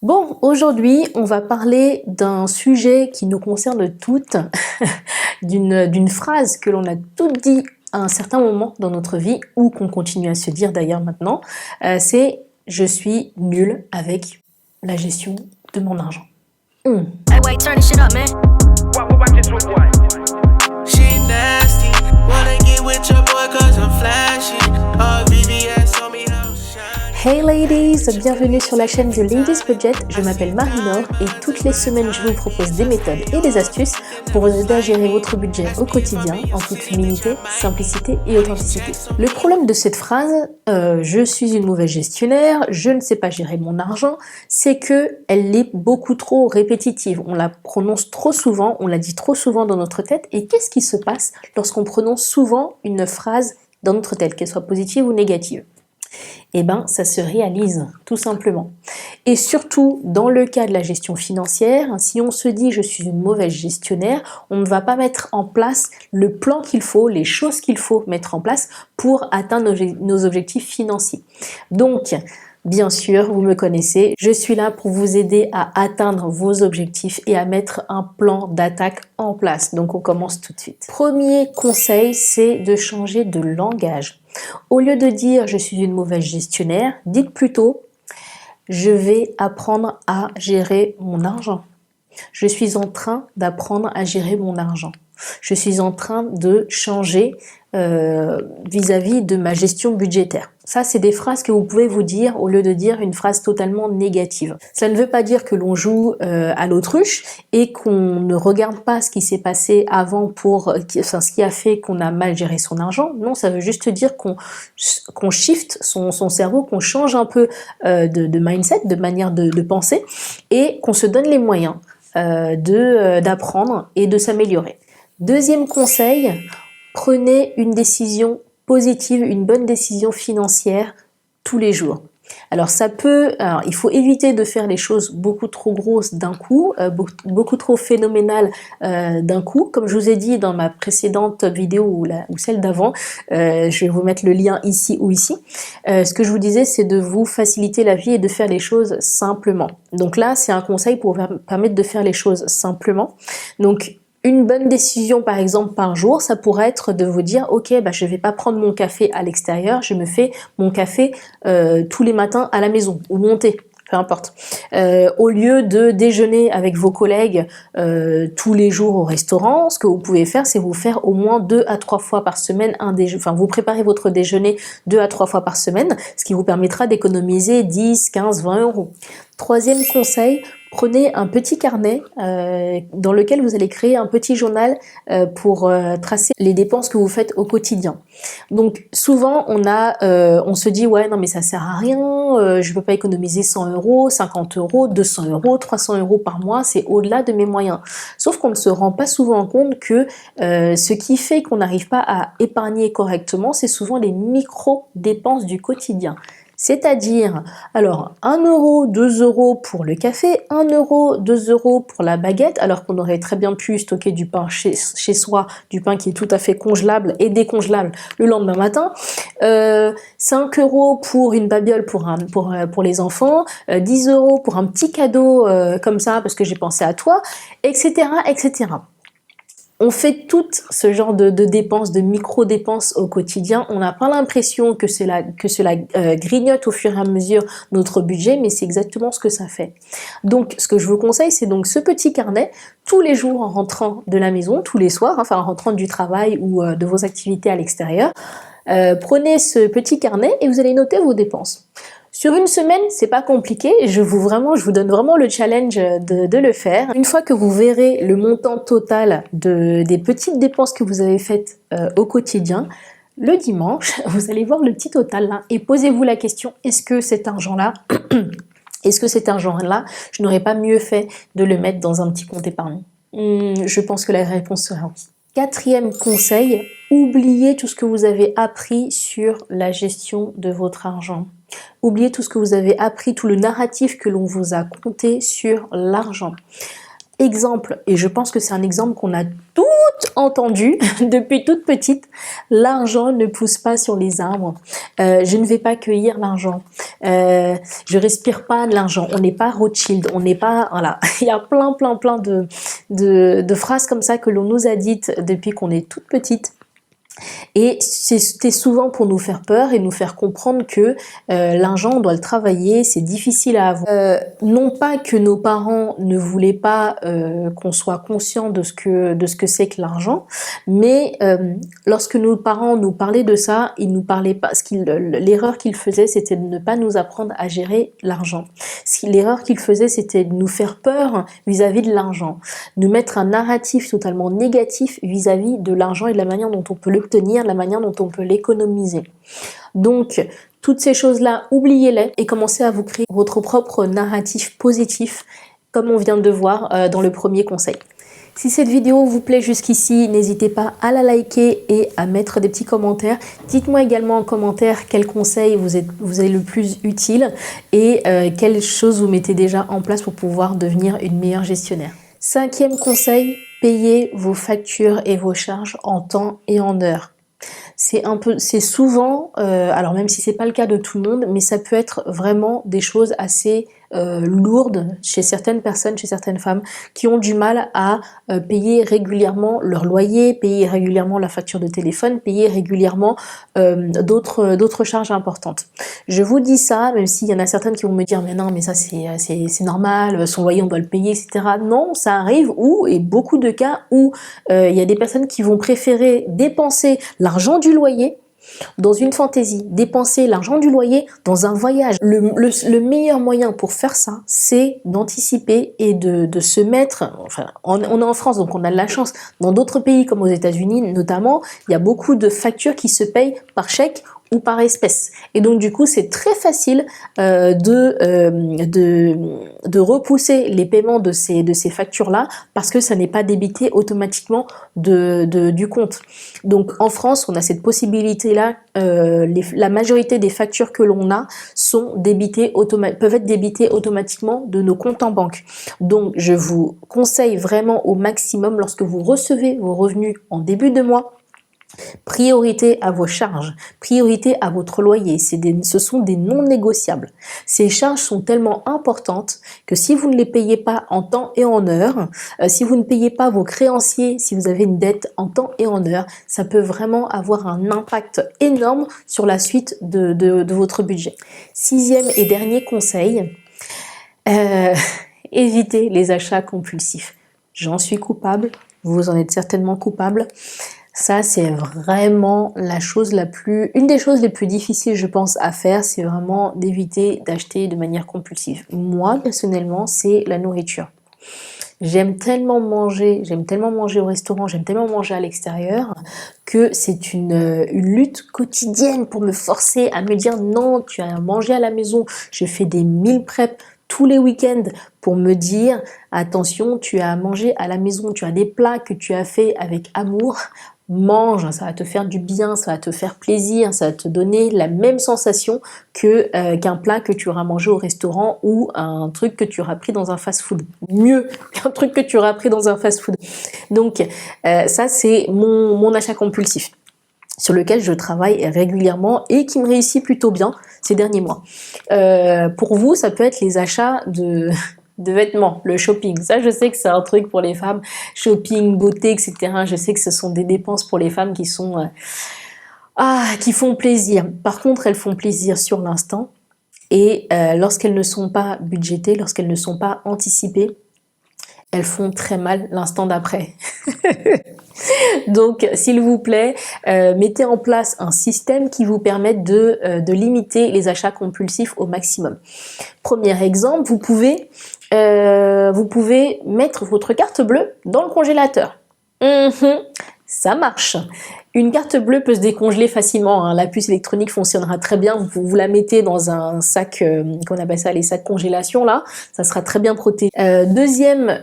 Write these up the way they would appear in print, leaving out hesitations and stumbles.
Bon, aujourd'hui, on va parler d'un sujet qui nous concerne toutes, d'une phrase que l'on a toutes dit à un certain moment dans notre vie, ou qu'on continue à se dire d'ailleurs maintenant, c'est « je suis nulle avec la gestion de mon argent ». Hey, wait, turn this shit up, man. She nasty. Wanna get with your boy cause I'm flashy. VVS on me how shiny. Hey ladies, bienvenue sur la chaîne de Ladies Budget, je m'appelle Marie-Laure et toutes les semaines je vous propose des méthodes et des astuces pour vous aider à gérer votre budget au quotidien en toute humilité, simplicité et authenticité. Le problème de cette phrase, je suis une mauvaise gestionnaire, je ne sais pas gérer mon argent, c'est que elle est beaucoup trop répétitive. On la prononce trop souvent, on la dit trop souvent dans notre tête. Et qu'est-ce qui se passe lorsqu'on prononce souvent une phrase dans notre tête, qu'elle soit positive ou négative? Eh ben, ça se réalise, tout simplement. Et surtout, dans le cas de la gestion financière, si on se dit « je suis une mauvaise gestionnaire », on ne va pas mettre en place le plan qu'il faut, les choses qu'il faut mettre en place pour atteindre nos objectifs financiers. Donc, bien sûr, vous me connaissez, je suis là pour vous aider à atteindre vos objectifs et à mettre un plan d'attaque en place. Donc, on commence tout de suite. Premier conseil, c'est de changer de langage. Au lieu de dire « je suis une mauvaise gestionnaire », dites plutôt « je vais apprendre à gérer mon argent ». Je suis en train d'apprendre à gérer mon argent. Je suis en train de changer vis-à-vis de ma gestion budgétaire. Ça, c'est des phrases que vous pouvez vous dire au lieu de dire une phrase totalement négative. Ça ne veut pas dire que l'on joue à l'autruche et qu'on ne regarde pas ce qui s'est passé avant ce qui a fait qu'on a mal géré son argent. Non, ça veut juste dire qu'on shift son cerveau, qu'on change un peu de mindset, de manière de penser et qu'on se donne les moyens d'apprendre et de s'améliorer. Deuxième conseil, prenez une décision positive, une bonne décision financière tous les jours. Alors il faut éviter de faire les choses beaucoup trop grosses d'un coup, beaucoup trop phénoménales d'un coup. Comme je vous ai dit dans ma précédente vidéo ou celle d'avant, je vais vous mettre le lien ici ou ici. Ce que je vous disais, c'est de vous faciliter la vie et de faire les choses simplement. Donc là, c'est un conseil pour vous permettre de faire les choses simplement. Donc, une bonne décision, par exemple, par jour, ça pourrait être de vous dire « Ok, je ne vais pas prendre mon café à l'extérieur, je me fais mon café tous les matins à la maison ou mon thé. » Peu importe. Au lieu de déjeuner avec vos collègues tous les jours au restaurant, ce que vous pouvez faire, c'est vous faire au moins 2 à 3 fois par semaine vous préparez votre déjeuner 2 à 3 fois par semaine, ce qui vous permettra d'économiser 10, 15, 20 euros. Troisième conseil, prenez un petit carnet dans lequel vous allez créer un petit journal pour tracer les dépenses que vous faites au quotidien. Donc souvent on se dit ouais non mais ça sert à rien, je peux pas économiser 100 euros, 50 euros, 200 euros, 300 euros par mois, c'est au-delà de mes moyens. Sauf qu'on ne se rend pas souvent compte que ce qui fait qu'on n'arrive pas à épargner correctement, c'est souvent les micro-dépenses du quotidien. C'est-à-dire, alors 1 euro, 2 euros pour le café, 1 euro, 2 euros pour la baguette, alors qu'on aurait très bien pu stocker du pain chez soi, du pain qui est tout à fait congelable et décongelable le lendemain matin, 5 euros pour une babiole pour les enfants, 10 euros pour un petit cadeau comme ça parce que j'ai pensé à toi, etc., etc. On fait tout ce genre de dépenses, de micro-dépenses au quotidien. On n'a pas l'impression que cela grignote au fur et à mesure notre budget, mais c'est exactement ce que ça fait. Donc, ce que je vous conseille, c'est donc ce petit carnet, tous les jours en rentrant de la maison, tous les soirs, en rentrant du travail ou de vos activités à l'extérieur. Prenez ce petit carnet et vous allez noter vos dépenses. Sur une semaine, c'est pas compliqué, je vous donne vraiment le challenge de le faire. Une fois que vous verrez le montant total des petites dépenses que vous avez faites au quotidien, le dimanche, vous allez voir le petit total là et posez-vous la question, est-ce que cet argent-là, je n'aurais pas mieux fait de le mettre dans un petit compte épargne? Je pense que la réponse serait oui. Quatrième conseil, oubliez tout ce que vous avez appris sur la gestion de votre argent. Oubliez tout ce que vous avez appris, tout le narratif que l'on vous a conté sur l'argent. Exemple, et je pense que c'est un exemple qu'on a toutes entendu depuis toute petite, l'argent ne pousse pas sur les arbres. Je ne vais pas cueillir l'argent. Je respire pas de l'argent. On n'est pas Rothschild. On n'est pas, voilà. Il y a plein de phrases comme ça que l'on nous a dites depuis qu'on est toute petite. Et c'était souvent pour nous faire peur et nous faire comprendre que l'argent, on doit le travailler, c'est difficile à avoir. Non pas que nos parents ne voulaient pas qu'on soit conscient de ce que c'est que l'argent, mais lorsque nos parents nous parlaient de ça, ils nous parlaient pas. L'erreur qu'ils faisaient, c'était de ne pas nous apprendre à gérer l'argent. L'erreur qu'ils faisaient, c'était de nous faire peur vis-à-vis de l'argent, nous mettre un narratif totalement négatif vis-à-vis de l'argent et de la manière dont on peut l'obtenir, de la manière dont on peut l'économiser. Donc, toutes ces choses-là, oubliez-les et commencez à vous créer votre propre narratif positif, comme on vient de voir dans le premier conseil. Si cette vidéo vous plaît jusqu'ici, n'hésitez pas à la liker et à mettre des petits commentaires. Dites-moi également en commentaire quel conseil vous est le plus utile et quelles choses vous mettez déjà en place pour pouvoir devenir une meilleure gestionnaire. 5e conseil, payez vos factures et vos charges en temps et en heure. C'est souvent, alors même si c'est pas le cas de tout le monde, mais ça peut être vraiment des choses assez lourdes chez certaines personnes, chez certaines femmes qui ont du mal à payer régulièrement leur loyer, payer régulièrement la facture de téléphone, payer régulièrement d'autres charges importantes. Je vous dis ça, même s'il y en a certaines qui vont me dire mais non, mais ça c'est normal, son loyer on doit le payer, etc. Non, ça arrive et beaucoup de cas où il y a des personnes qui vont préférer dépenser l'argent du loyer dans une fantaisie, dépenser l'argent du loyer dans un voyage. Le meilleur moyen pour faire ça, c'est d'anticiper et de se mettre, enfin, on est en France, donc on a de la chance. Dans d'autres pays comme aux États-Unis notamment, il y a beaucoup de factures qui se payent par chèque ou par espèce. Et donc du coup, c'est très facile de repousser les paiements de ces factures-là parce que ça n'est pas débité automatiquement du compte. Donc en France, on a cette possibilité-là. La majorité des factures que l'on a peuvent être débitées automatiquement de nos comptes en banque. Donc je vous conseille vraiment au maximum, lorsque vous recevez vos revenus en début de mois, priorité à vos charges, priorité à votre loyer, ce sont des non négociables. Ces charges sont tellement importantes que si vous ne les payez pas en temps et en heure, si vous ne payez pas vos créanciers, si vous avez une dette en temps et en heure, ça peut vraiment avoir un impact énorme sur la suite de votre budget. 6e et dernier conseil, évitez les achats compulsifs. J'en suis coupable, vous en êtes certainement coupable. Ça, c'est vraiment une des choses les plus difficiles, je pense, à faire, c'est vraiment d'éviter d'acheter de manière compulsive. Moi, personnellement, c'est la nourriture. J'aime tellement manger au restaurant, j'aime tellement manger à l'extérieur que c'est une lutte quotidienne pour me forcer à me dire non, tu as à manger à la maison. Je fais des meal prep tous les week-ends pour me dire attention, tu as à manger à la maison, tu as des plats que tu as fait avec amour. Mange, ça va te faire du bien, ça va te faire plaisir, ça va te donner la même sensation qu'un plat que tu auras mangé au restaurant ou un truc que tu auras pris dans un fast-food. Mieux qu'un truc que tu auras pris dans un fast-food. Donc ça, c'est mon achat compulsif sur lequel je travaille régulièrement et qui me réussit plutôt bien ces derniers mois. Pour vous, ça peut être les achats de vêtements, le shopping. Ça, je sais que c'est un truc pour les femmes. Shopping, beauté, etc. Je sais que ce sont des dépenses pour les femmes qui sont qui font plaisir. Par contre, elles font plaisir sur l'instant et lorsqu'elles ne sont pas budgétées, lorsqu'elles ne sont pas anticipées, elles font très mal l'instant d'après. Donc, s'il vous plaît, mettez en place un système qui vous permette de limiter les achats compulsifs au maximum. Premier exemple, vous pouvez mettre votre carte bleue dans le congélateur. Ça marche. Une carte bleue peut se décongeler facilement, hein. La puce électronique fonctionnera très bien. Vous la mettez dans un sac, qu'on appelle ça les sacs congélation là, ça sera très bien protégé. Deuxième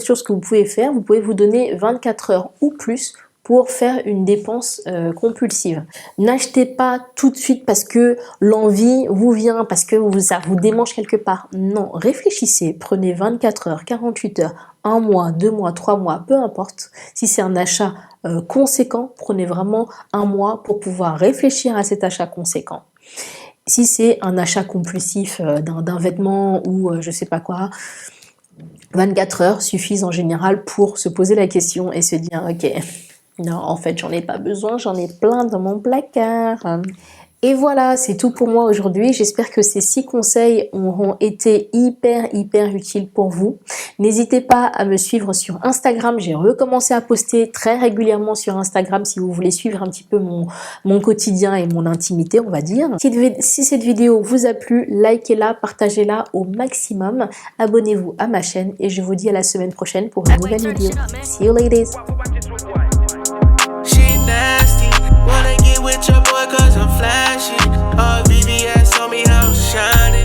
chose que vous pouvez faire, vous pouvez vous donner 24 heures ou plus pour faire une dépense compulsive. N'achetez pas tout de suite parce que l'envie vous vient, parce que ça vous démange quelque part. Non, réfléchissez, prenez 24 heures, 48 heures, 1 mois, 2 mois, 3 mois, peu importe. Si c'est un achat conséquent, prenez vraiment 1 mois pour pouvoir réfléchir à cet achat conséquent. Si c'est un achat compulsif d'un vêtement ou je sais pas quoi, 24 heures suffisent en général pour se poser la question et se dire ok, non en fait j'en ai pas besoin, j'en ai plein dans mon placard. Et voilà, c'est tout pour moi aujourd'hui. J'espère que ces 6 conseils auront été hyper utiles pour vous. N'hésitez pas à me suivre sur Instagram. J'ai recommencé à poster très régulièrement sur Instagram si vous voulez suivre un petit peu mon quotidien et mon intimité, on va dire. Si cette vidéo vous a plu, likez-la, partagez-la au maximum. Abonnez-vous à ma chaîne et je vous dis à la semaine prochaine pour une nouvelle vidéo. See you ladies!